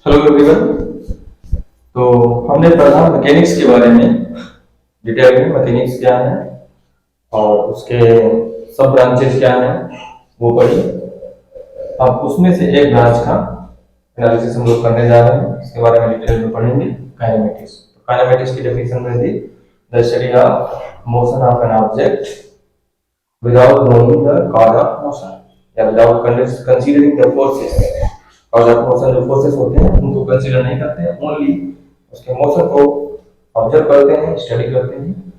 Hello everyone. तो हमने पढ़ा मैकेनिक्स के बारे में, डिटेल में मैकेनिक्स क्या है और उसके सब ब्रांचेस क्या हैं वो पढ़ी। अब उसमें से एक ब्रांच का एनालिसिस हम लोग करने जा रहे हैं, इसके बारे में डिटेल में पढ़ेंगे। काइनेमेटिक्स। तो काइनेमेटिक्स की डेफिनेशन में थी the study of motion of an object without knowing the cause of motion या without considering the forces. Cause of motion जो फोर्सेस होते हैं उनको कंसीडर नहीं करते हैं, ओनली उसके मोशन को ऑब्जर्व करते हैं, स्टडी करते हैं।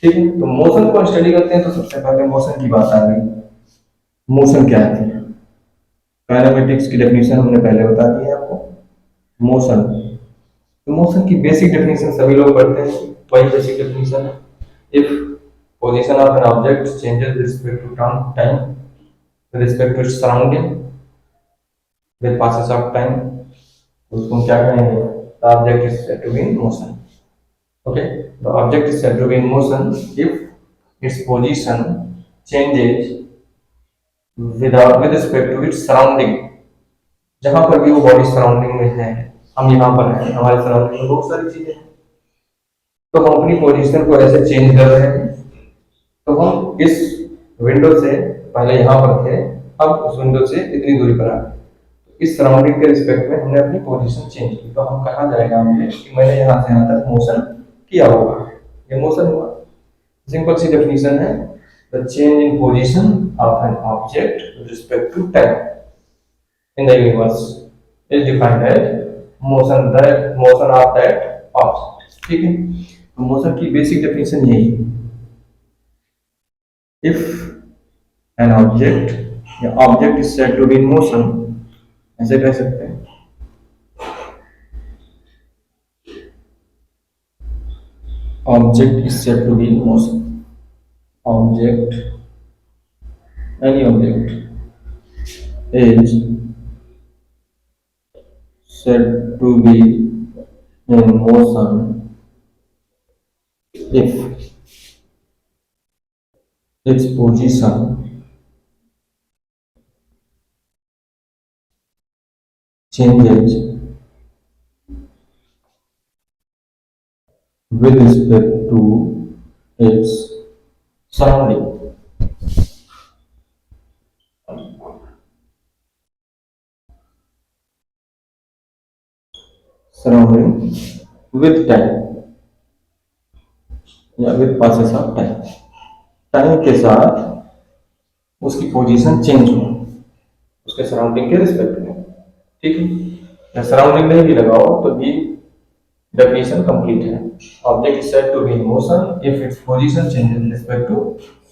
ठीक है, तो मोशन को स्टडी करते हैं तो सबसे पहले मोशन की बात आ गई। मोशन क्या है? काइनेमेटिक्स की डेफिनेशन हमने पहले बता दी है आपको। मोशन, तो मोशन की बेसिक डेफिनेशन सभी लोग पढ़ते हैं, वही बेसिक डेफिनेशन है। If position of an object changes with respect to time with respect to its surrounding with passes of time, उसको क्या कहेंगे? The object is said to be in motion. Okay, the object is said to be in motion if its position changes with respect to its surrounding। जहां पर भी वो body surrounding में है, हम यहाँ पर हैं, हमारे सराउंडिंग में बहुत सारी चीजें हैं, तो हम अपनी पोजीशन को ऐसे चेंज कर रहे हैं। तो हम इस विंडो से पहले यहाँ पर थे, अब उस विंडो से इतनी दूरी पर आ गए, तो इस सराउंडिंग के रिस्पेक्ट में हमने अपनी पोजीशन चेंज की, तो हम कहा जाएगा हमें कि मैंने यहाँ से यहाँ तक मोशन किया होगा, ये मोशन हुआ। सिंपल सी डेफिनेशन है, the change in position of an object with respect to time in the universe is defined as motion, the motion of that object. ठीक है, तो मोशन की बेसिक डेफिनेशन यही है। इफ एन ऑब्जेक्ट या object is said to be in motion, ऐसे कह सकते हैं, object is said to be in motion। Object, any object is said to be in motion if its position changes with respect to its surrounding। Surrounding with time या with passes of time, time के साथ उसकी position change हो उसके surrounding के respect में। ठीक है, या सराउंडिंग नहीं भी लगाओ तो भी डेफिनेशन कंप्लीट है। Object is said to be in motion if its position changes with respect to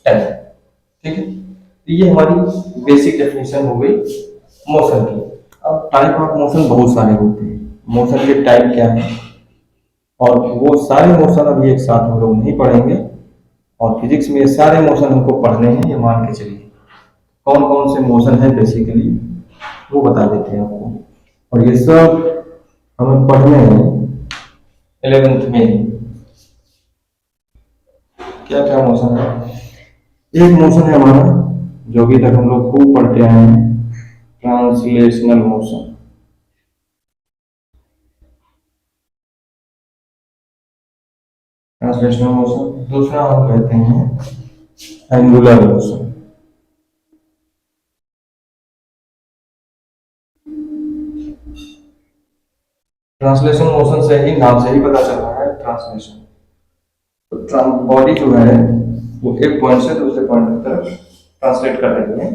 time. ठीक है, तो ये हमारी बेसिक डेफिनेशन हो गई मोशन की। अब टाइप ऑफ मोशन बहुत सारे होते हैं, मोशन के टाइप क्या है, और वो सारे मोशन अभी एक साथ हम लोग नहीं पढ़ेंगे, और फिजिक्स में ये सारे मोशन हमको पढ़ने हैं, ये मान के चलिए। कौन कौन से मोशन है बेसिकली वो बता देते हैं आपको, और ये सब हमें पढ़ने हैं 11th में। क्या क्या मोशन है? एक मोशन है हमारा जो अभी तक हम लोग खूब पढ़ते आए हैं, ट्रांसलेशनल मोशन। Translational motion. दूसरा हम कहते हैं एंगुलर मोशन। ट्रांसलेशन मोशन से ही, नाम से ही पता चल रहा है ट्रांसलेशन। तो बॉडी जो है वो एक पॉइंट से दूसरे पॉइंट की तरफ ट्रांसलेट कर रही है,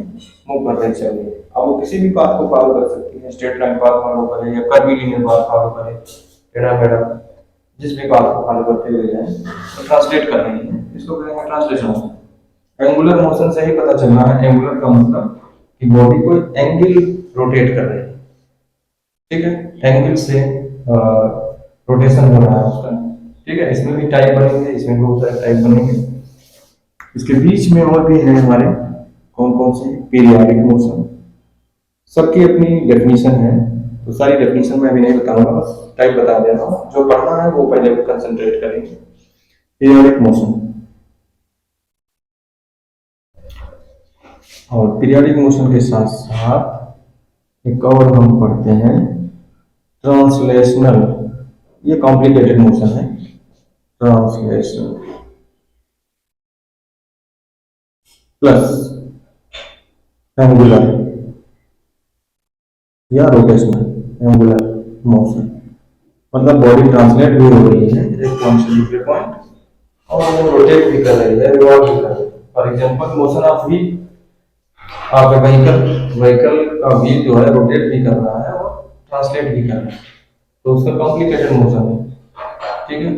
मूव कर रही है। अब वो किसी भी पाथ को फॉलो कर सकती है, स्ट्रेट लाइन पाथ फॉलो करे या कर्वीलिनियर पाथ फॉलो करे, टेढ़ा मेढ़ा जिस भी पाथ को फॉलो करते हुए जाए तो ट्रांसलेट कर रही है, इसको कहेंगे ट्रांसलेशन। एंगुलर मोशन से ही पता चल रहा है, एंगुलर का मतलब कि बॉडी को एंगल रोटेट कर रही है। ठीक है, एंगल से रोटेशन हो रहा है उसका। ठीक है, इसमें भी टाइप बनेंगे, इसमें भी बहुत सारे टाइप बनेंगे। इसके बीच में और भी है हमारे कौन कौन से, पीरियाडिक मोशन। सबकी अपनी डेफिनेशन है, तो सारी डेफिनेशन मैं अभी नहीं बताऊंगा, बस टाइप बता दे रहा हूँ। जो पढ़ना है वो पहले कंसंट्रेट करेंगे। पीरियाडिक मोशन, और पीरियाडिक मोशन के साथ साथ एक और हम पढ़ते हैं ट्रांसलेशनल, ये कॉम्प्लिकेटेड मोशन है। ट्रांसलेशनल प्लस एंगुलर या रोटेशनल। एंगुलर मोशन मतलब बॉडी ट्रांसलेट भी हो रही है एक पॉइंट से दूसरे पॉइंट, और वो रोटेट भी कर रही है, रिवॉल्व भी कर रही है। For example motion of wheel, आपका व्हीकल व्हीकल का व्हील जो है रोटेट भी कर रहा है और ट्रांसलेट भी कर रहा है, तो उसका कॉम्प्लिकेटेड मोशन है। ठीक है,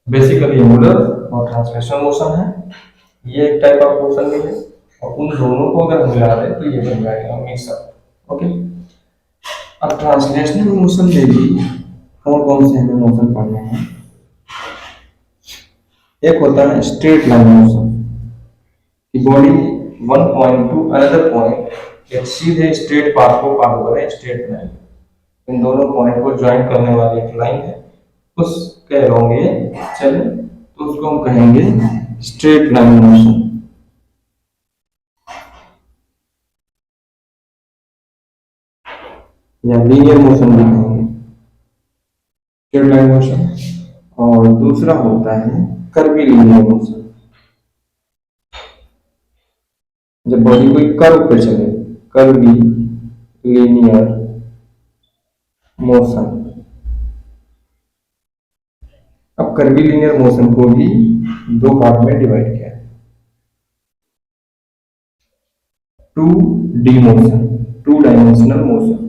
बेसिकली एंगुलर और ट्रांसलेशनल मोशन है, ये एक टाइप ऑफ मोशन भी है, और उन दोनों को अगर हम मिला दें तो ये बन जाएगा मिक्सअप। ओके, अब ट्रांसलेशनल मोशन में भी कौन कौन से हमें मोशन पढ़ने हैं। एक होता है स्ट्रेट लाइन मोशन, कि body one point two another point एक सीधे स्ट्रेट पाथ को फॉलो करे, स्ट्रेट लाइन, इन दोनों पॉइंट को ज्वाइन करने वाली एक लाइन है, उसके अलोंग ये चले तो उसको हम कहेंगे स्ट्रेट लाइन मोशन। या लीनियर मोशन भी कहेंगे, स्ट्रेट लाइन मोशन। और दूसरा होता है कर्वीलिनियर मोशन, जब बॉडी कोई कर्व पे चले, कर्वीलिनियर मोशन। अब कर्वीलिनियर मोशन को भी दो पार्ट में डिवाइड किया है, 2D मोशन, 2 डायमेंशनल मोशन,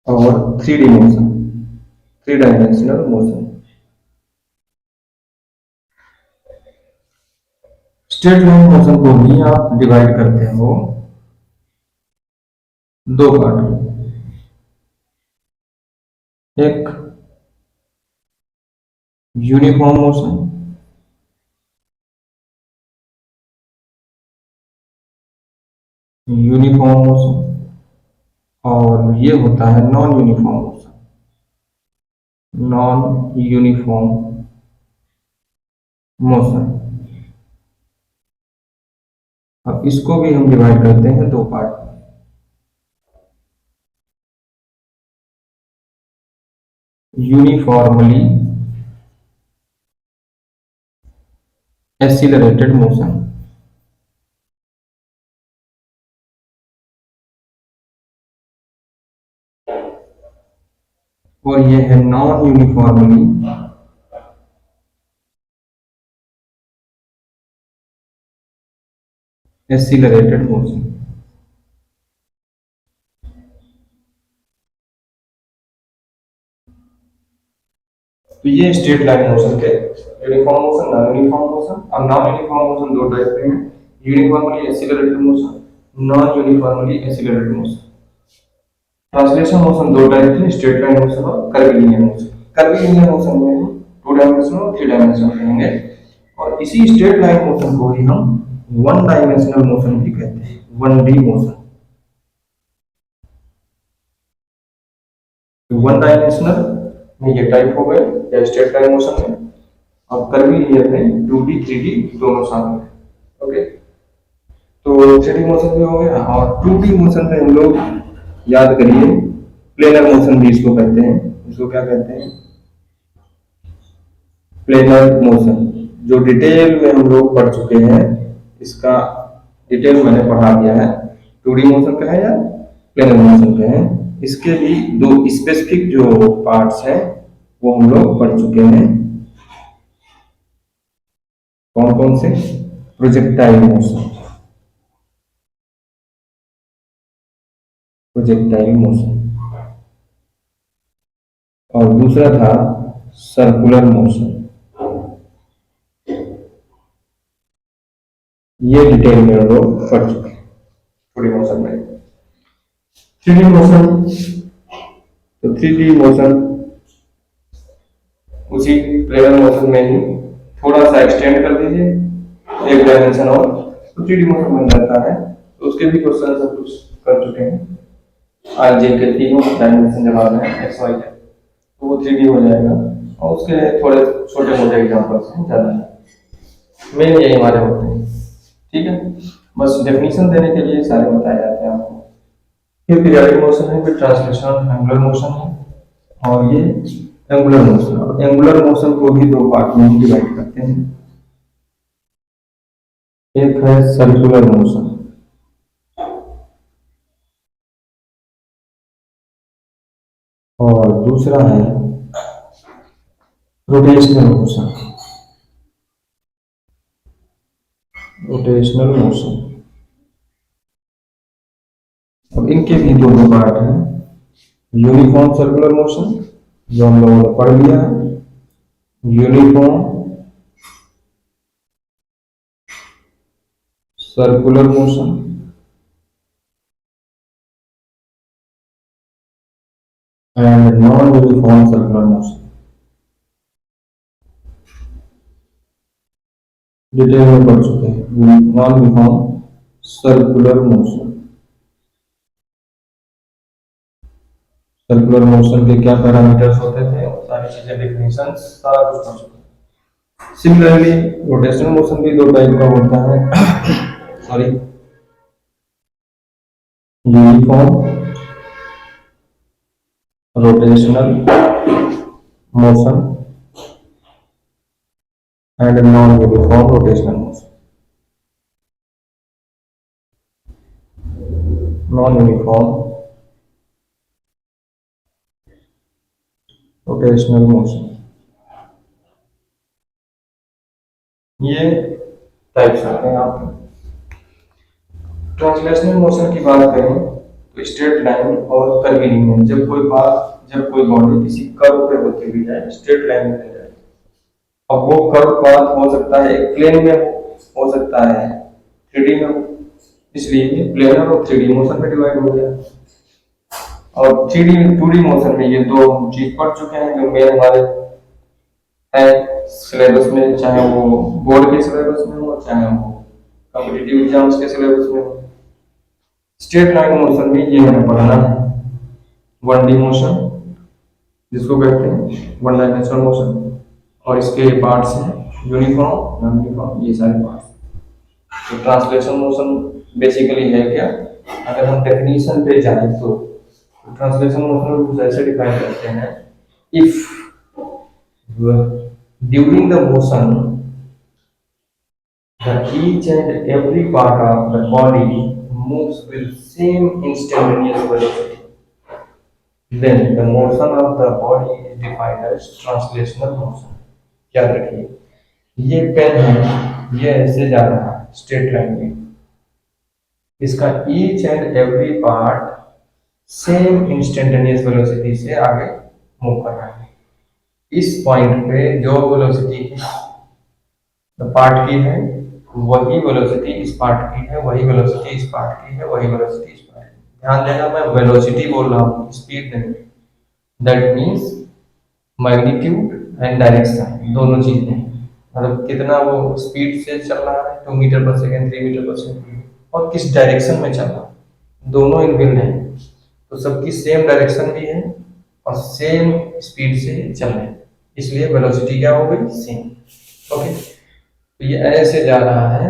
और 3D motion, 3 dimensional motion. Straight line motion को भी आप डिवाइड करते हो दो पार्ट में, एक यूनिफॉर्म मोशन, यूनिफॉर्म मोशन, और ये होता है non uniform motion, non uniform motion. अब इसको भी हम डिवाइड करते हैं दो पार्ट में, यूनिफॉर्मली एक्सीलरेटेड मोशन, और ये है नॉन यूनिफॉर्मली एक्सीलरेटेड मोशन। तो ये स्ट्रेट लाइन मोशन के uniform motion, non uniform motion. अब नॉन यूनिफॉर्म मोशन दो टाइप के हैं, uniformly accelerated motion, non uniformly accelerated motion. Translation motion दो टाइप के, स्ट्रेट लाइन मोशन और कर्वीलिनियर मोशन। कर्वीलिनियर मोशन में 2 डायमेंशनल और 3 डायमेंशनल कहेंगे, और इसी स्ट्रेट लाइन मोशन को ही हम 1 डायमेंशनल मोशन भी कहते हैं, 1D मोशन। 1 डायमेंशनल में ये टाइप हो गए या स्ट्रेट लाइन मोशन में, और कर्वीलिनियर में 2D 3D दोनों शामिल है। ओके, तो 3D मोशन भी हो गया, और 2D मोशन में हम लोग याद करिए प्लेनर मोशन भी इसको कहते हैं। इसको क्या कहते हैं? प्लेनर मोशन, जो डिटेल में हम लोग पढ़ चुके हैं, इसका डिटेल मैंने पढ़ा दिया है। 2D मोशन का है या प्लेनर मोशन का है, इसके भी दो स्पेसिफिक जो पार्ट्स हैं वो हम लोग पढ़ चुके हैं। कौन कौन से? प्रोजेक्टाइल मोशन, प्रोजेक्टाइल मोशन, और दूसरा था सर्कुलर मोशन। ये डिटेल में हम लोग पढ़ चुके हैं 2D मोशन में। 3D मोशन, तो 3D मोशन उसी प्लेनर मोशन में ही थोड़ा सा एक्सटेंड कर दीजिए एक डायमेंशन और, तो 3D मोशन बन जाता है। तो उसके भी क्वेश्चन सब कुछ कर चुके हैं। आज जे के तीनों डायमेंशन जब आ रहे हैं एक्स वाई है, तो वो 3D हो जाएगा, और उसके थोड़े छोटे मोटे एग्जाम्पल्स हैं, ज़्यादा है। मेन यही हमारे होते हैं। ठीक है, बस डेफिनेशन देने के लिए सारे बताए जाते हैं आपको। ये पीरियोडिक मोशन है, फिर ट्रांसलेशनल एंगुलर मोशन है, और ये एंगुलर मोशन। और एंगुलर मोशन को भी दो पार्ट में डिवाइड करते हैं। एक है सर्कुलर मोशन, और दूसरा है रोटेशनल मोशन। रोटेशनल मोशन, अब इनके भी दोनों पार्ट हैं। यूनिफॉर्म सर्कुलर मोशन जो हम लोगों ने पढ़ लिया है, uniform circular motion and non uniform circular motion. Detail में पढ़ चुके हैं। Non uniform circular motion, circular motion के क्या पैरामीटर्स होते थे और सारी चीजें, डेफिनेशन, सारा कुछ पढ़ चुके हैं। सिमिलरली रोटेशनल मोशन भी दो टाइप का होता है sorry, uniform rotational motion and non uniform rotational motion. Non uniform rotational motion, ये टाइप्स आते हैं आपके। ट्रांसलेशनल मोशन की बात करें तो स्ट्रेट लाइन और कर्वीलिनियर, जब कोई बॉडी किसी कर्व पे होती हुई जाए, स्ट्रेट लाइन में जाए। अब वो कर्व पाथ हो सकता है एक प्लेन में हो सकता है 3D में हो, इसलिए प्लेनर और 3D मोशन में डिवाइड हो गया। और 3D 2D मोशन में ये दो चीज पढ़ चुके हैं जो मेन हमारे है सिलेबस में, चाहे वो बोर्ड के सिलेबस में हो, चाहे वो कॉम्पिटिटिव एग्जाम्स के सिलेबस में हो। स्ट्रेट लाइन मोशन में ये हमें पढ़ना है 1D मोशन, जिसको कहते हैं वन डायमेंशनल मोशन, और इसके पार्ट्स हैं यूनिफॉर्म, नॉन यूनिफॉर्म, ये सारे पार्ट्स। तो ट्रांसलेशन मोशन बेसिकली है क्या, अगर हम डेफिनेशन पे जाएं तो ट्रांसलेशन मोशन को कुछ ऐसे डिफाइन करते हैं, if during the motion the each and every part of the body moves with same instantaneous velocity, then the motion of the body is defined as translational motion। याद रखिए, ये pen है, ये ऐसे जा रहा है स्ट्रेट लाइन में, इसका each and every part same instantaneous velocity से आगे मूव कर रहा है। इस पॉइंट पे जो वेलोसिटी पार्ट की है वही वेलोसिटी इस पार्ट की है, वही वेलोसिटी इस पार्ट की है, वही वेलोसिटी इस पार्ट की। ध्यान देना, मैं वेलोसिटी बोल रहा हूँ, स्पीड नहीं। That means magnitude and direction, दोनों चीजें, मतलब कितना वो स्पीड से चल रहा है 2 मीटर पर सेकेंड, 3 मीटर पर सेकेंड, और किस डायरेक्शन में चल रहा है, दोनों इनबिल्ड हैं। तो सबकी सेम डायरेक्शन भी है और सेम स्पीड से चल रहे हैं, इसलिए वेलोसिटी क्या हो गई, सेम। ओके, तो ये ऐसे जा रहा है,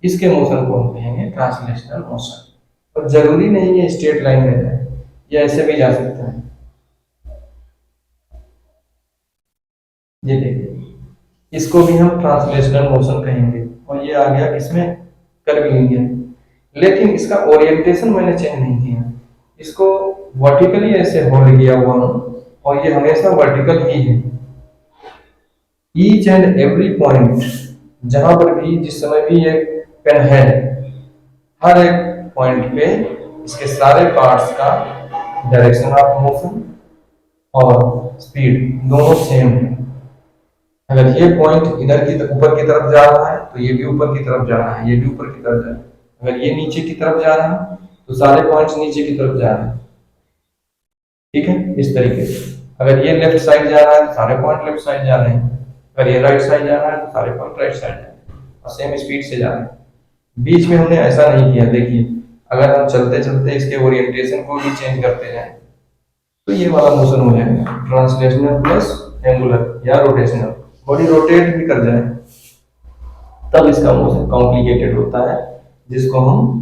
इसके मोशन को हम कहेंगे ट्रांसलेशनल मोशन। और जरूरी नहीं है स्ट्रेट लाइन में जाए, ये ऐसे भी जा सकता है। ये देखिए, इसको भी हम ट्रांसलेशनल मोशन कहेंगे, और ये आ गया किसमें, कर्वीलिनियर। लेकिन इसका ओरिएंटेशन मैंने चेंज नहीं किया, इसको वर्टिकली ऐसे होल्ड किया हुआ हूं, और ये हमेशा वर्टिकल ही है। ईच एंड एवरी पॉइंट, जहां पर भी जिस समय भी ये पेन है, हर एक पॉइंट पे इसके सारे पार्ट्स का डायरेक्शन ऑफ मोशन और स्पीड दोनों सेम है। अगर ये पॉइंट इधर की ऊपर की तरफ जा रहा है तो ये भी ऊपर की तरफ जा रहा है, ये भी ऊपर की तरफ जा रहा है। अगर ये नीचे की तरफ जा रहा है तो सारे पॉइंट्स नीचे की तरफ जा रहे हैं। ठीक है, इस तरीके से। अगर ये लेफ्ट साइड जा रहा है तो सारे पॉइंट लेफ्ट साइड जा रहे हैं, अगर ये राइट साइड जा रहा है तो सारे पॉइंट राइट साइड जा रहे हैं, और सेम स्पीड से जा रहे हैं। बीच में हमने ऐसा नहीं किया। देखिए, अगर हम चलते चलते इसके ओरिएंटेशन को भी चेंज करते जाएं तो ये वाला मोशन हो जाएगा ट्रांसलेशनल प्लस एंगुलर या रोटेशनल। बॉडी रोटेट भी कर जाए तब इसका मोशन कॉम्प्लिकेटेड होता है, जिसको हम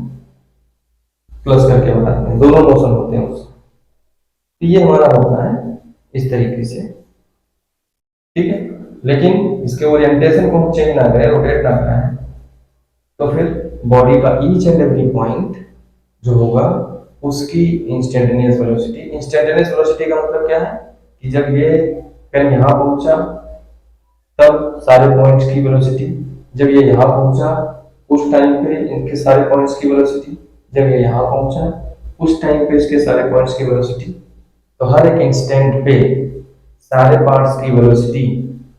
प्लस करके बताते हैं, दोनों मोशन होते हैं उसमें। तो ये हमारा होता है इस तरीके से, ठीक है। लेकिन इसके ओरिएंटेशन को हम चेंज ना करें, रोटेट ना करें, तो फिर बॉडी का ईच एंड एवरी पॉइंट जो होगा उसकी इंस्टेंटेनियस वेलोसिटी। इंस्टेंटेनियस वेलोसिटी का मतलब क्या है कि जब ये पेन यहाँ पहुंचा तब सारे पॉइंट्स की वेलोसिटी, जब ये यहाँ पहुंचा उस टाइम पे इनके सारे पॉइंट्स की वेलोसिटी, जब ये यहाँ पहुंचा उस टाइम पे इसके सारे पॉइंट्स की वेलोसिटी। तो हर एक इंस्टेंट पे सारे पार्ट्स की वेलोसिटी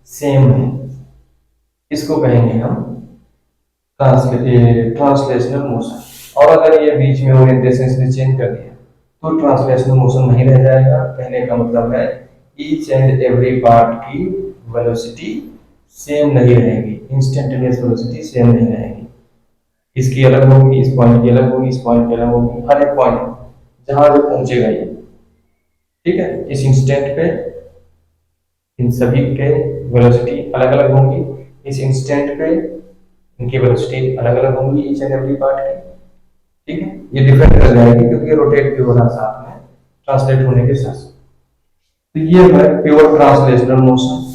सेम है। इसको कहेंगे हम ट्रांसलेशनल मोशन। और अगर ये बीच में ओरिएंटेशन इसने चेंज कर दिया तो ट्रांसलेशनल मोशन नहीं रह जाएगा। कहने का मतलब है ईच एंड एवरी पार्ट की वेलोसिटी सेम नहीं रहेगी, इंस्टेंटेनियस वेलोसिटी सेम नहीं रहेगी। इसकी अलग होगी, इस पॉइंट की अलग होगी, इस पॉइंट की अलग होगी, हर एक पॉइंट जहां जो पहुंचेगा ये, ठीक है। इस इंस्टेंट पे इन सभी के वेलोसिटी अलग अलग होंगी, इस इंस्टेंट पे इनकी वेलोसिटी अलग अलग होंगी ईच एंड एवरी पार्ट की, ठीक है। ये डिफरेंट कर जाएगी क्योंकि रोटेट भी हो रहा साथ में ट्रांसलेट होने के साथ। तो ये है प्योर ट्रांसलेशनल मोशन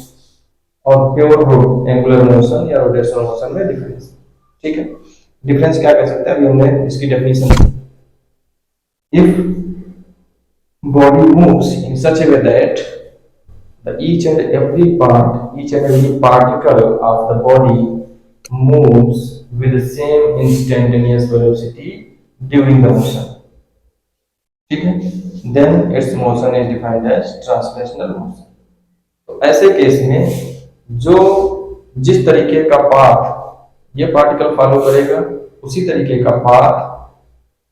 और प्योर एंगुलर मोशन या रोटेशनल मोशन में डिफरेंस, ठीक है। डिफरेंस क्या कह सकते हैं, अभी हमने इसकी definition, if body moves in such A way that each and every part, each and every particle of the body moves with the same instantaneous velocity during the motion, ठीक है, then its motion is defined as translational motion। तो ऐसे case में जो जिस तरीके का path ये पार्टिकल फॉलो करेगा उसी तरीके का पाथ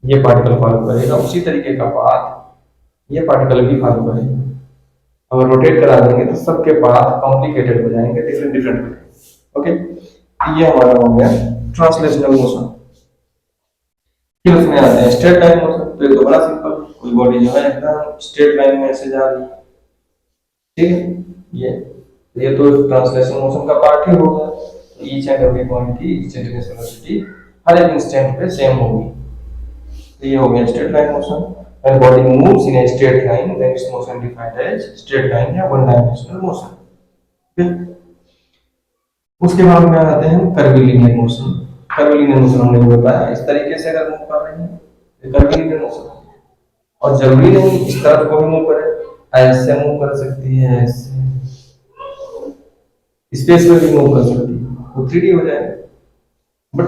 ये पार्टिकल फॉलो करेगा, उसी तरीके का पाथ ये पार्टिकल भी फॉलो करेगा। अगर रोटेट करा देंगे तो सबके पाथ कॉम्प्लिकेटेड हो जाएंगे, डिफरेंट डिफरेंट हो जाएंगे, ओके। ये हमारा हो गया ट्रांसलेशनल मोशन। फिर उसमें आते हैं स्ट्रेट लाइन मोशन। तो ये तो बड़ा सिंपल, कोई बॉडी जो है एकदम स्ट्रेट लाइन में ऐसे जा रही है, ठीक है। ये तो ट्रांसलेशनल मोशन का पार्ट ही होगा। ईच एंड एवरी पॉइंट की इंस्टेंटेनियस वेलोसिटी हर एक इंस्टेंट पे सेम होगी। तो ये हो गया straight line motion. When body moves in a straight line, then its motion defined as straight line या one dimensional motion। फिर उसके बाद में आते हैं कर्वीलिनियर मोशन। कर्वीलिनियर मोशन हमने बताया इस तरीके से अगर मूव कर रहे हैं तो कर्वीलिनियर मोशन, और जरूरी नहीं इस तरफ को भी मूव करे, ऐसे मूव कर सकती है, ऐसे स्पेस में भी मूव कर सकती है, वो 3D हो जाएगा। बट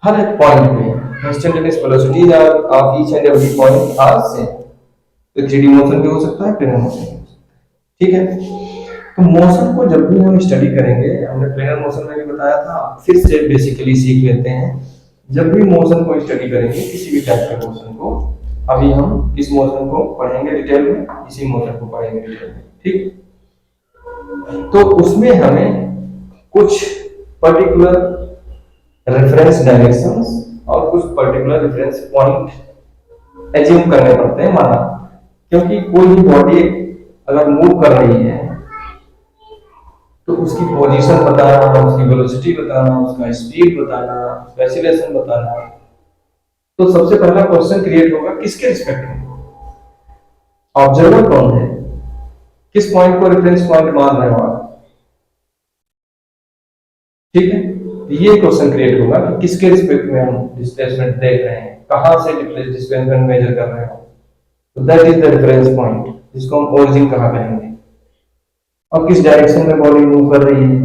हर एक पॉइंट पे instantaneous velocity of each and every point are same. तो 3D मोशन भी हो सकता है, प्लेनर मोशन भी हो सकता है, ठीक है। तो मोशन को जब भी हम स्टडी करेंगे, हमने प्लेनर मोशन में भी बताया था, फिर से बेसिकली सीख लेते हैं। जब भी मोशन को स्टडी करेंगे, किसी भी टाइप के मोशन को, अभी हम इस मोशन को पढ़ेंगे डिटेल में, इसी मोशन को पढ़ेंगे डिटेल में, ठीक। तो उसमें हमें कुछ पर्टिकुलर रेफरेंस डायरेक्शंस और कुछ पर्टिकुलर रेफरेंस पॉइंट एज्यूम करने पड़ते हैं, माना। क्योंकि कोई भी बॉडी अगर मूव कर रही है तो उसकी पोजीशन बताना, उसकी वेलोसिटी बताना, उसका स्पीड बताना, उसका एक्सीलरेशन बताना। तो सबसे पहला क्वेश्चन क्रिएट होगा किसके रिस्पेक्ट में, ऑब्जर्वर कौन है, किस पॉइंट को रेफरेंस पॉइंट मान रहे हो आप, ठीक है। ये क्वेश्चन क्रिएट होगा कि किसके रिस्पेक्ट में हम डिस्प्लेसमेंट देख रहे हैं, कहां से डिस्प्लेसमेंट मेजर कर रहे हो। तो that is the reference point, जिसको हम ओरिजिन कहा करेंगे। और किस डायरेक्शन में बॉडी मूव कर रही है,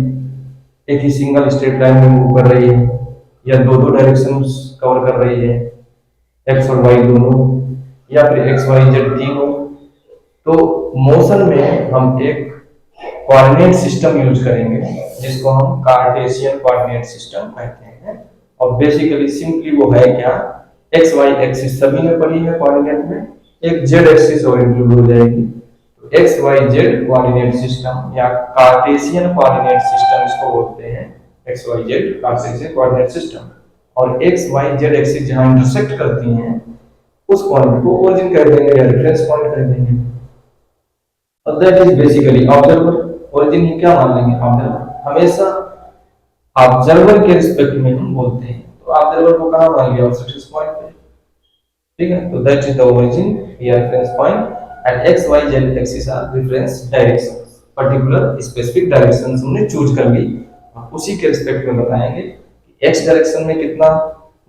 एक ही सिंगल स्ट्रेट लाइन में मूव कर रही है या दो दो डायरेक्शंस कवर कर रही है, एक्स और वाई दोनों, या फिर एक्स वाई जेड तीनों। तो मोशन में हम एक कोऑर्डिनेट सिस्टम यूज करेंगे जिसको हम कार्टेशियन कोऑर्डिनेट सिस्टम कहते हैं। और बेसिकली सिंपली वो है क्या, एक्स वाई एक्सिस सभी ने पढ़ी है कोऑर्डिनेट में, एक जेड एक्सिस और इंक्लूड हो जाएगी। तो X Y Z coordinate system या कार्टेशियन कोऑर्डिनेट सिस्टम इसको बोलते हैं, X Y Z Cartesian coordinate system. और एक्स वाई जेड एक्सिस जहां इंटरसेक्ट करती हैं उस पॉइंट को ओरिजिन कह देंगे या रेफरेंस पॉइंट कह देंगे। और that is basically observer. Origin ही क्या मान लेंगे, ऑब्जर्वर। हमेशा ऑब्जर्वर के रिस्पेक्ट में हम बोलते हैं, तो ऑब्जर्वर को कहां मान लिया, सक्सेस पॉइंट पे। ठीक है, तो दैट इज द ओरिजिन या reference point and X Y Z axis are reference direction. Particular specific direction हमने चूज कर ली, उसी के रिस्पेक्ट में बताएंगे कि एक्स डायरेक्शन में कितना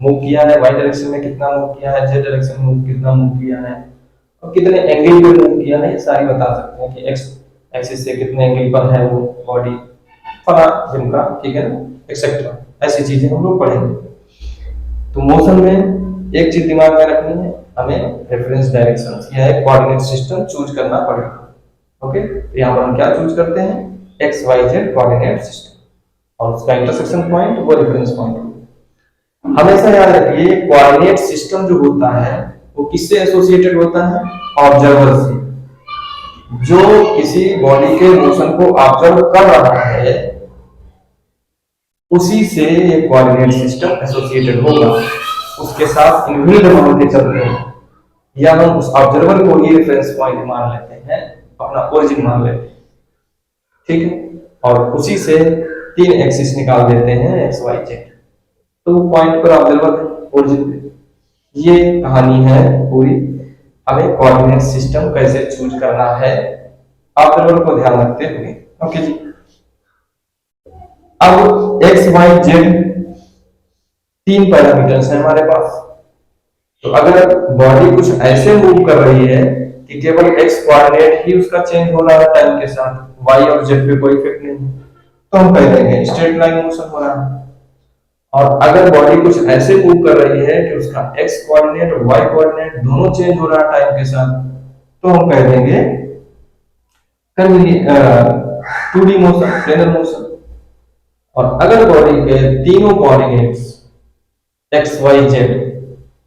मूव किया है, वाई डायरेक्शन में कितना मूव किया है, जेड डायरेक्शन में कितना मूव किया है और कितने एंगल पे मूव किया है, सारी बता सकते हैं कि एक्स एक्सिस से कितने एंगल पर है वो बॉडी फला जिनका, ठीक है ना, एक्सेट्रा। ऐसी चीजें हम लोग पढ़ेंगे। तो मोशन में एक चीज दिमाग में रखनी है, हमें रेफरेंस डायरेक्शन या एक कोऑर्डिनेट सिस्टम चूज करना पड़ेगा। ओके, तो यहाँ पर हम क्या चूज करते हैं, X Y Z coordinate system और उसका इंटरसेक्शन पॉइंट वो रेफरेंस पॉइंट। हमेशा याद रखिए कोऑर्डिनेट सिस्टम जो होता है वो किससे एसोसिएटेड होता है, ऑब्जर्वर से। जो किसी बॉडी के मोशन को ऑब्जर्व कर रहा है उसी से ये कोऑर्डिनेट सिस्टम एसोसिएटेड होगा, उसके साथ इनबिल्ट मान के चलते हैं, या हम उस ऑब्जर्वर को ही रेफरेंस पॉइंट मान लेते हैं, अपना ओरिजिन मान लेते हैं, ठीक है, और उसी से तीन एक्सिस निकाल देते हैं एक्स वाई जेड। तो वो पॉइंट पर ऑब्जर्वर ओरिजिन पे। ये कहानी है पूरी, हमें कोऑर्डिनेट सिस्टम कैसे चूज करना है ऑब्जर्वर को ध्यान रखते हुए। ओके जी, अब एक्स वाई जेड तीन पैरामीटर्स हैं हमारे पास। तो अगर बॉडी कुछ ऐसे मूव कर रही है कि केवल एक्स कोऑर्डिनेट ही उसका चेंज हो रहा है टाइम के साथ, वाई और जेड पे कोई इफेक्ट नहीं, तो हम कह देंगे स्ट्रेट लाइन मोशन हो रहा है। और अगर बॉडी कुछ ऐसे मूव कर रही है कि उसका एक्स कोऑर्डिनेट और वाई कोऑर्डिनेट दोनों चेंज हो रहा है टाइम के साथ, तो हम कह देंगे 2D मोशन, प्लेनर मोशन। और अगर बॉडी के तीनों कोऑर्डिनेट्स एक्स वाई जेड,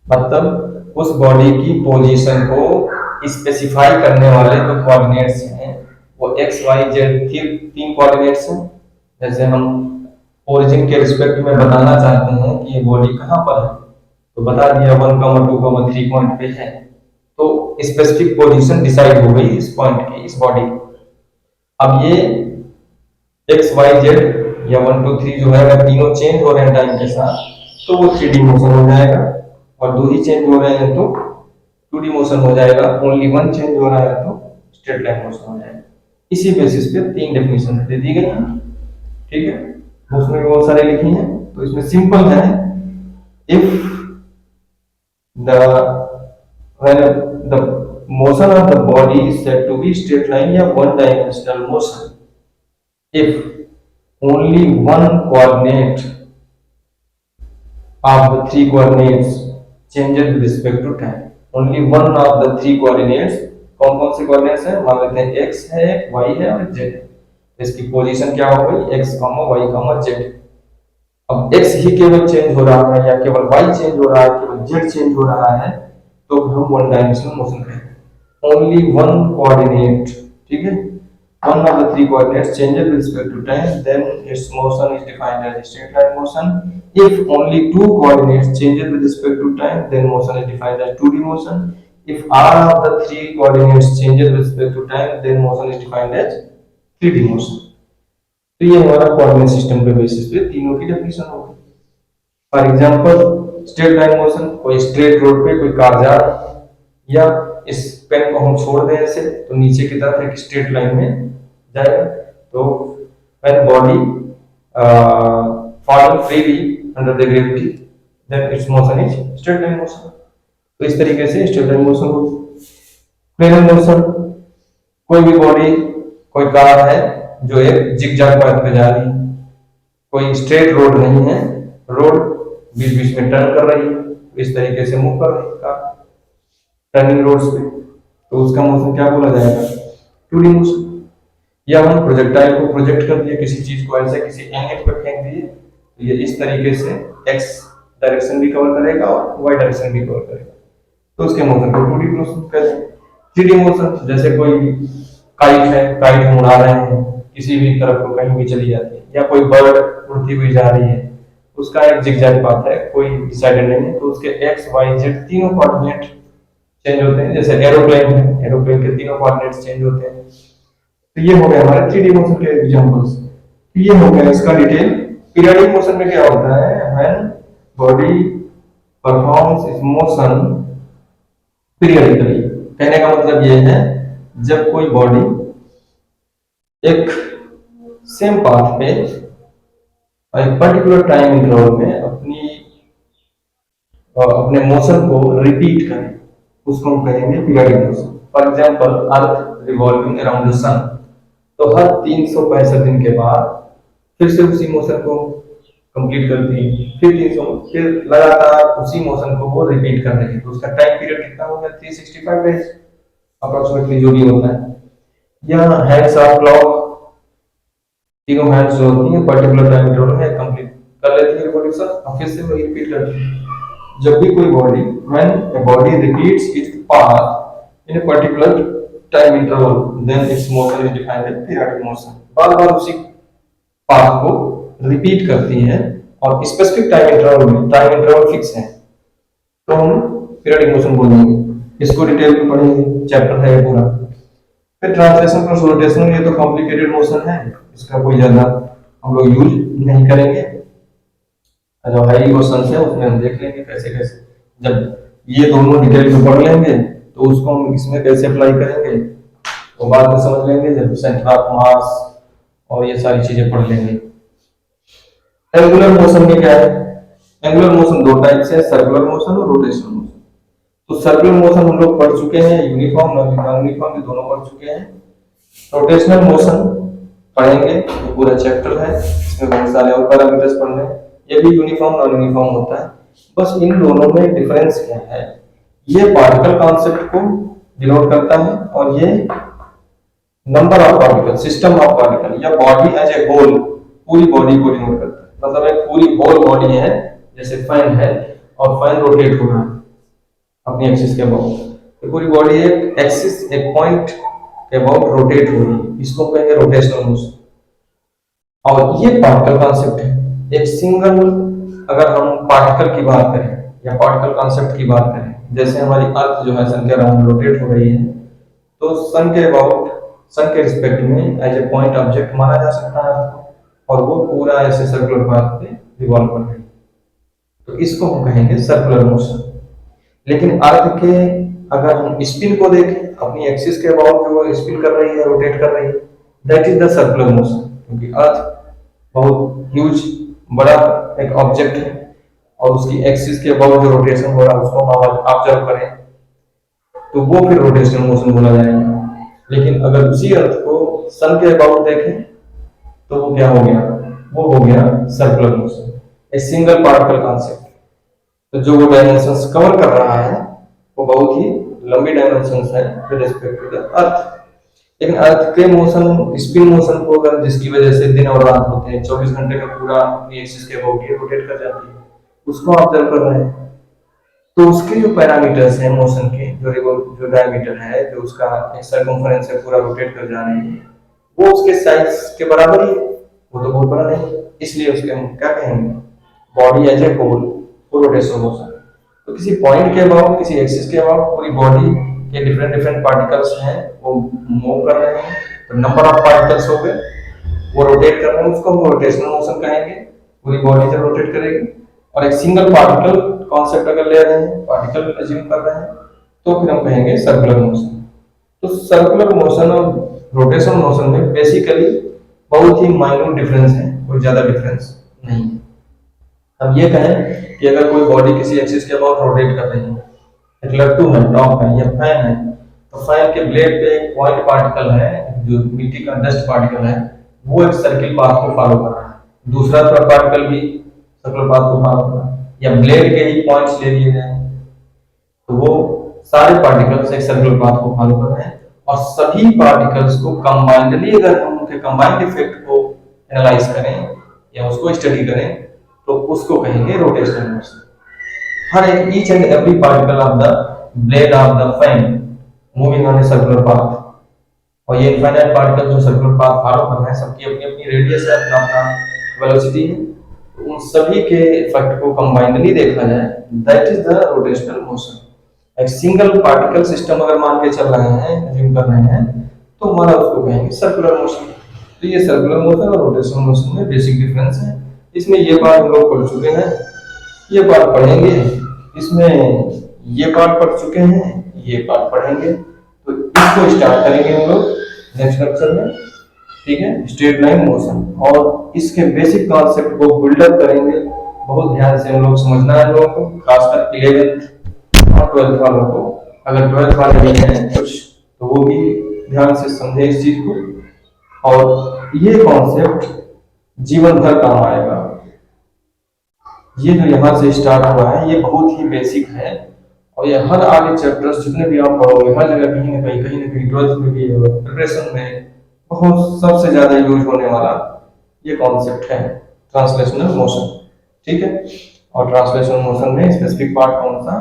मतलब उस बॉडी की पोजीशन को स्पेसिफाई करने वाले जो कोऑर्डिनेट्स हैं वो एक्स वाई जेड तीन कोऑर्डिनेट्स हैं। जैसे हम ओरिजिन के रिस्पेक्ट में बताना चाहते हैं कि ये बॉडी कहाँ पर है, तो बता दिया 1,2,3 पॉइंट पे है, तो स्पेसिफिक पोजीशन डिसाइड हो गई इस पॉइंट की, इस बॉडी की। अब ये एक्स वाई जेड या 1 2 3 जो है अगर तीनों चेंज हो रहे हैं टाइम के साथ तो वो 3D मोशन हो जाएगा, और दो ही चेंज हो रहे हैं तो 2D मोशन हो जाएगा, ओनली वन चेंज हो रहा है तो स्ट्रेट लाइन मोशन हो जाएगा। इसी बेसिस पे तीन डेफिनेशन दे दी गई हैं, ठीक है, उसमें बहुत सारे लिखी हैं। तो इसमें सिंपल है, if the when the motion of the body is said to be straight line या one dimensional motion if only one coordinate of the three coordinates changes with respect to time, only one of the three coordinates, कौन कौन से coordinates हैं, मान लेते हैं x है, y है और z है, इसकी पोजीशन क्या हो गई x, y, z। अब x ही केवल चेंज हो रहा है या केवल y चेंज हो रहा है, केवल z चेंज हो रहा है, तो हम वन डायमेंशनल मोशन कहेंगे। ओनली वन कोऑर्डिनेट, ठीक है, one of the three coordinates changes with respect to time, then its motion is defined as straight line motion. If only two coordinates changes with respect to time, then motion is defined as 2D motion. If all of the three coordinates changes with respect to time, then motion is defined as 3D motion. तो ये हमारा coordinate system के basis पे तीनों की definition होगी। For example straight line motion, कोई straight road पे कोई कार जा रहा है, या इस पेन को हम छोड़ दें ऐसे तो नीचे की तरफ एक स्ट्रेट लाइन में जाएगा, तो when body falling freely under the gravity then its motion is straight line motion। तो इस तरीके से स्ट्रेट लाइन मोशन होगी। प्लेनर मोशन, कोई भी बॉडी, कोई कार है जो एक जिगजैग पाथ पे जा रही है, कोई स्ट्रेट रोड नहीं है, रोड बीच बीच में टर्न कर रही है, इस तरीके से मूव कर रही है कार टर्निंग रोड्स पे, तो उसका मोशन क्या बोला जाएगा, 2D मोशन। या हम प्रोजेक्टाइल को प्रोजेक्ट कर दिए, किसी चीज को ऐसे किसी एंगल पर फेंक दिए, तो ये इस तरीके से x डायरेक्शन भी कवर करेगा और y डायरेक्शन भी कवर करेगा, तो उसके मोशन को 2D मोशन कहते हैं। 3D मोशन, जैसे कोई काइट है, काइट हम उड़ा रहे हैं, किसी भी तरफ को कहीं भी चली जाती है, या कोई बर्ड उड़ती हुई जा रही है, उसका एक जिगजैग पाथ है, कोई डिसाइडेड नहीं है, तो उसके x y z तीनों कोऑर्डिनेट चेंज होते हैं। जैसे एरोप्लेन है, एरोप्लेन के तीनों कोऑर्डिनेट्स चेंज होते हैं। तो ये हो गया हमारे 3D मोशन के एग्जांपल्स। ये हो गया इसका डिटेल। पीरियोडिक मोशन में क्या होता है, व्हेन बॉडी परफॉर्म्स इस मोशन पीरियडिकली। कहने का मतलब ये है, जब कोई बॉडी एक सेम पाथ पे और एक पर्टिकुलर टाइम इंटरवल में अपने मोशन को रिपीट करें, उसको हम कहेंगे periodic motion. For example, earth revolving around the sun, तो हर 365 दिन के बाद फिर से उसी मोशन को कंप्लीट करती है, फिर लगातार उसी मोशन को वो रिपीट कर रही है, तो उसका टाइम पीरियड कितना हो गया? 365 डेज अप्रोक्सीमेटली, जो भी होता है। या हैंड्स ऑफ क्लॉक, तीनों हैंड्स जो होती है पर्टिकुलर टाइम इंटरवल में कंप्लीट कर लेती है रिवॉल्यूशन, और फिर से वही रिपीट करती है। जब भी कोई body, when a body repeats its path in a particular time interval, then its motion is defined as periodic motion. बार बार उसी पाथ को रिपीट करती है और स्पेसिफिक टाइम इंटरवल में, टाइम इंटरवल फिक्स है, तो हम पीरियडिक मोशन बोलेंगे। इसको डिटेल में पढ़ेंगे, चैप्टर है पूरा। फिर ट्रांसलेशन प्लस रोटेशन, ये तो कॉम्प्लिकेटेड मोशन है, इसका कोई ज्यादा हम लोग यूज नहीं करेंगे। जो हाई क्वेश्चन है उसमें हम देख लेंगे कैसे कैसे, जब ये दोनों डिटेल में पढ़ लेंगे तो उसको हम इसमें कैसे अप्लाई करेंगे तो बाद में समझ लेंगे, जब सेंटर ऑफ मास और ये सारी चीजें पढ़ लेंगे। एंगुलर मोशन में क्या है? एंगुलर मोशन दो टाइप से है, सर्कुलर मोशन और रोटेशनल मोशन। तो सर्कुलर मोशन हम लोग पढ़ चुके हैं, यूनिफॉर्म नॉन यूनिफॉर्म ये दोनों पढ़ चुके हैं। रोटेशनल मोशन पढ़ेंगे, ये पूरा चैप्टर है, इसमें बहुत सारे और पैरामीटर्स पढ़ने हैं। ये भी यूनिफॉर्म नॉन यूनिफॉर्म होता है, बस इन दोनों में डिफरेंस क्या है? ये पार्टिकल कॉन्सेप्ट को डिनोट करता है और ये number of particle, system of particle, या बॉडी एज ए होल, पूरी बॉडी को डिनोट करता है। मतलब एक पूरी होल बॉडी है, जैसे फैन है और फैन रोटेट हो रहा है अपनी एक्सिस के अबाउट, तो पूरी बॉडी एक एक्सिस, एक पॉइंट के अबाउट रोटेट हो रही है, इसको कहेंगे रोटेशनल मोशन। और ये पार्टिकल कॉन्सेप्ट है, एक सिंगल, अगर हम पार्टिकल की बात करें या पार्टिकल कॉन्सेप्ट की बात करें, जैसे हमारी अर्थ जो है सन के अराउंड रोटेट हो रही है, तो सन के अबाउट, सन के रिस्पेक्ट में एज ए पॉइंट ऑब्जेक्ट माना जा सकता है अर्थ को, और वो पूरा ऐसे सर्कुलर पाथ पे रिवॉल्व कर रही है, तो इसको हम कहेंगे सर्कुलर मोशन। लेकिन अर्थ के अगर हम स्पिन को देखें, अपनी एक्सिस के अबाउट जो स्पिन कर रही है, रोटेट कर रही है, that is the circular motion. क्योंकि अर्थ बहुत ह्यूज बड़ा एक ऑब्जेक्ट है और उसकी एक्सिस के अबाउट जो रोटेशन हो रहा है उसको हम ऑब्जर्व करें तो वो फिर रोटेशनल मोशन बोला जाएगा। लेकिन अगर उसी अर्थ को सन के अबाउट देखें तो वो क्या हो गया? वो हो गया circular motion, a single particle concept. तो जो वो डायमेंशंस कवर कर रहा है वो बहुत ही लंबी डायमेंशंस है with respect to the earth. लेकिन अर्थ के मोशन, स्पिन मोशन को अगर जिसकी वजह से दिन और रात होते हैं, 24 घंटे का पूरा अपनी एक्सिस के अबाउट ये रोटेट कर जाती है, उसको ऑब्जर्व कर रहे हैं, तो उसके जो पैरामीटर्स हैं मोशन के, जो डायमीटर है, जो उसका सर्कमफरेंस है, पूरा रोटेट कर जा रही है, वो उसके साइज के बराबर ही, वो तो बहुत बड़ा नहीं, इसलिए उसके हम क्या कहेंगे? Body as a whole, rotational motion. तो किसी पॉइंट के अबाउट, किसी एक्सिस के अबाउट पूरी बॉडी के डिफरेंट पार्टिकल्स हैं वो मूव कर रहे हैं, तो नंबर ऑफ पार्टिकल्स हो गए, वो रोटेट कर रहे हैं, उसको हम रोटेशनल मोशन कहेंगे। पूरी बॉडी जब रोटेट करेगी, और एक सिंगल पार्टिकल कॉन्सेप्ट अगर ले रहे हैं, पार्टिकल अज्यूम कर रहे हैं, तो फिर हम कहेंगे सर्कुलर मोशन। तो सर्कुलर मोशन और रोटेशनल मोशन में बेसिकली बहुत ही माइन्यूट डिफरेंस है, कोई ज्यादा डिफरेंस नहीं है। हम ये कहें कि अगर कोई बॉडी किसी एक्सिस के अबाउट रोटेट कर रही है, एक लट्टू है, टॉप है या फैन है, तो फैन के ब्लेड पे एक पॉइंट पार्टिकल है, जो मिट्टी का डस्ट पार्टिकल है, वो एक सर्किल पाथ को फॉलो कर रहा है, दूसरा पार्टिकल भी सर्कुलर पाथ को फॉलो कर रहा है, या ब्लेड के ही पॉइंट्स ले लिए गए, तो वो सारे पार्टिकल्स एक सर्कुलर पाथ को फॉलो कर रहे हैं। और सभी पार्टिकल्स को कंबाइंडली अगर हम उनके कंबाइंड इफेक्ट को एनालाइज करें या उसको स्टडी करें तो उसको कहेंगे रोटेशनल मोशन। हर एक each and every particle of the blade of the fan moving on a circular path, और ये इनफाइनाइट पार्टिकल जो सर्कुलर पाथ फॉलो कर रहे हैं, सबकी अपनी अपनी रेडियस है, अपना अपना वेलोसिटी है, उन सभी के इफेक्ट को कंबाइंडली देखा जाए, that is the rotational motion. एक सिंगल पार्टिकल सिस्टम अगर मान के चल रहे हैं, अज्यूम कर रहे हैं, तो हमारा उसको कहेंगे सर्कुलर मोशन। तो ये सर्कुलर मोशन और रोटेशनल मोशन में बेसिक डिफरेंस है। इसमें ये पार्ट हम लोग पढ़ चुके हैं, ये पार्ट पढ़ेंगे, इसमें ये पार्ट पढ़ चुके हैं, ये पार्ट पढ़ेंगे। तो इसको स्टार्ट करेंगे हम लोग नेक्स्ट लेक्चर में, ठीक है, स्ट्रेट लाइन मोशन, और इसके बेसिक कॉन्सेप्ट को बिल्डअप करेंगे। बहुत ध्यान से हम लोग समझना है लोगों को, खासकर 11th और 12th वालों को। अगर 12th वाले भी हैं कुछ तो वो भी ध्यान से समझे इस चीज को, और ये कॉन्सेप्ट जीवन भर काम आएगा। ये जो यहाँ से स्टार्ट हुआ है ये बहुत ही बेसिक है, और ये हर आगे चैप्टर्स जितने भी आप पढ़ोगे हर जगह कहीं ना कहीं 12th में भी प्रिपरेशन में बहुत सबसे ज्यादा यूज होने वाला ये कॉन्सेप्ट है ट्रांसलेशनल मोशन, ठीक है। और ट्रांसलेशनल मोशन में स्पेसिफिक पार्ट कौन सा,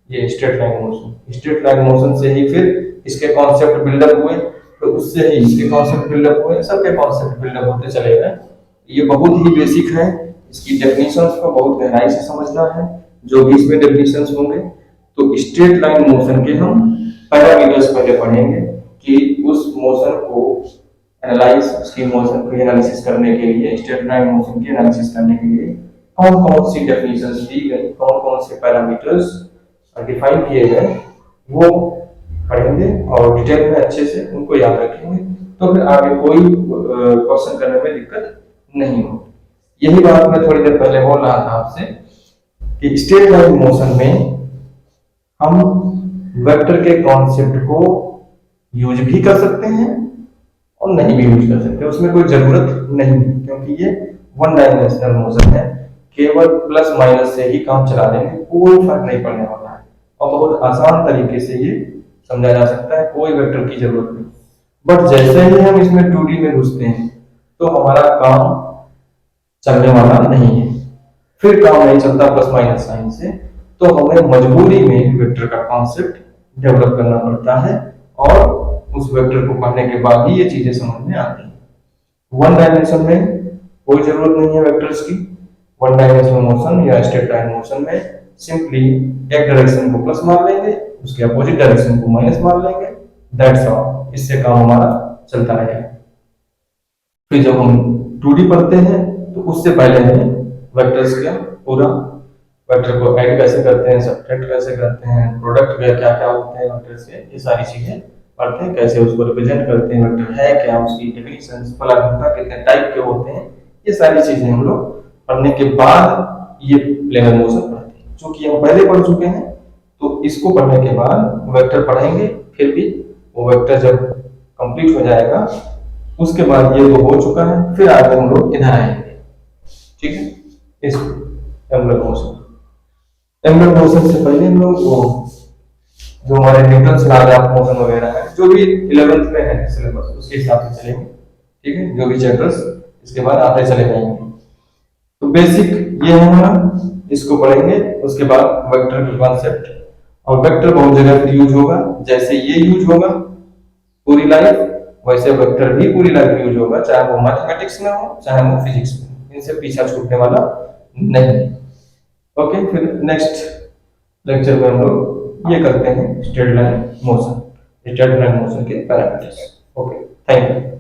ये straight line motion. Straight line motion से ही फिर इसके कॉन्सेप्ट बिल्डअप हुए, तो उससे ही इसके कॉन्सेप्ट बिल्डअप हुए, सबके कॉन्सेप्ट बिल्डअप होते चले गए। ये बहुत ही बेसिक है, इसकी डेफिनेशंस को बहुत गहराई से समझना है, जो भी इसमें डेफिनेशंस होंगे। तो स्ट्रेट लाइन मोशन के हम पैरामीटर्स पहले पढ़ेंगे कि उस मोशन को एनालाइज, उसकी मोशन को एनालिसिस करने के लिए, स्ट्रेट लाइन मोशन की एनालिसिस करने के लिए कौन कौन सी डेफिनेशंस दी गई, कौन कौन से पैरामीटर्स डिफाइन किए गए, वो पढ़ेंगे और डिटेल में अच्छे से उनको याद रखेंगे। तो फिर आगे कोई क्वेश्चन करने में दिक्कत नहीं हो। यही बात मैं थोड़ी देर पहले बोल रहा था आपसे कि स्ट्रेट लाइन मोशन में हम वेक्टर के कॉन्सेप्ट को यूज भी कर सकते हैं और नहीं भी यूज कर सकते, उसमें कोई जरूरत नहीं, क्योंकि ये वन डायमेंशनल मोशन है। केवल प्लस माइनस से ही काम चला देंगे, कोई फर्क नहीं पड़ने वाला है, और बहुत आसान तरीके से ये समझा जा सकता है, कोई वेक्टर की जरूरत नहीं। बट जैसे ही हम इसमें 2D में घुसते हैं तो हमारा काम चलने वाला नहीं है, फिर काम नहीं चलता प्लस माइनस साइन से, तो हमें मजबूरी में वेक्टर का कॉन्सेप्ट डेवलप करना पड़ता है, और उस वेक्टर को पढ़ने के बाद ही ये चीजें समझ में आती हैं। वन डायमेंशन में कोई जरूरत नहीं है वेक्टर्स की। वन डायमेंशनल मोशन या स्ट्रेट लाइन मोशन में सिंपली एक डायरेक्शन को प्लस मार लेंगे, उसके अपोजिट डायरेक्शन को माइनस मार लेंगे, दैट्स ऑल। इससे काम हमारा चलता रहेगा। फिर जब हम 2D पढ़ते हैं तो उससे पहले हमें वेक्टर्स का पूरा वेक्टर को ऐड कैसे करते हैं, सब्ट्रैक्ट कैसे करते हैं, प्रोडक्ट क्या क्या होते हैं वेक्टर्स के, ये सारी चीजें पढ़ते हैं। कैसे उसको रिप्रेजेंट करते हैं, वेक्टर है क्या, उसकी डेफिनेशंस, फलानुता कितने टाइप के होते हैं, ये सारी चीजें हम लोग पढ़ने के बाद ये प्लेनर मोशन पढ़ते हैं। क्योंकि हम पहले पढ़ चुके हैं तो इसको पढ़ने के बाद वेक्टर पढ़ेंगे, फिर भी वो वेक्टर जब कंप्लीट हो जाएगा उसके बाद ये तो हो चुका है, फिर आगे हम लोग इधर आएंगे, ठीक है। इस एंगुलर मोशन से पहले हम लोग वो जो हमारे न्यूटन लॉ ऑफ मोशन वगैरह है, जो भी 11th में है सिलेबस, उसके हिसाब से चलेंगे, ठीक है। जो भी चैप्टर्स इसके बाद आते चले जाएंगे। तो बेसिक ये है हमारा, इसको पढ़ेंगे। उसके बाद वेक्टर का कॉन्सेप्ट, और वेक्टर बहुत जगह यूज होगा, जैसे ये यूज होगा पूरी लाइफ, वैसे वेक्टर भी पूरी लाइफ यूज होगा, चाहे वो मैथमेटिक्स में हो चाहे वो फिजिक्स में, इनसे पीछा छूटने वाला नहीं। ओके, फिर नेक्स्ट लेक्चर में हम लोग ये करते हैं स्ट्रेट लाइन मोशन के पैरामीटर्स। Okay, thank you.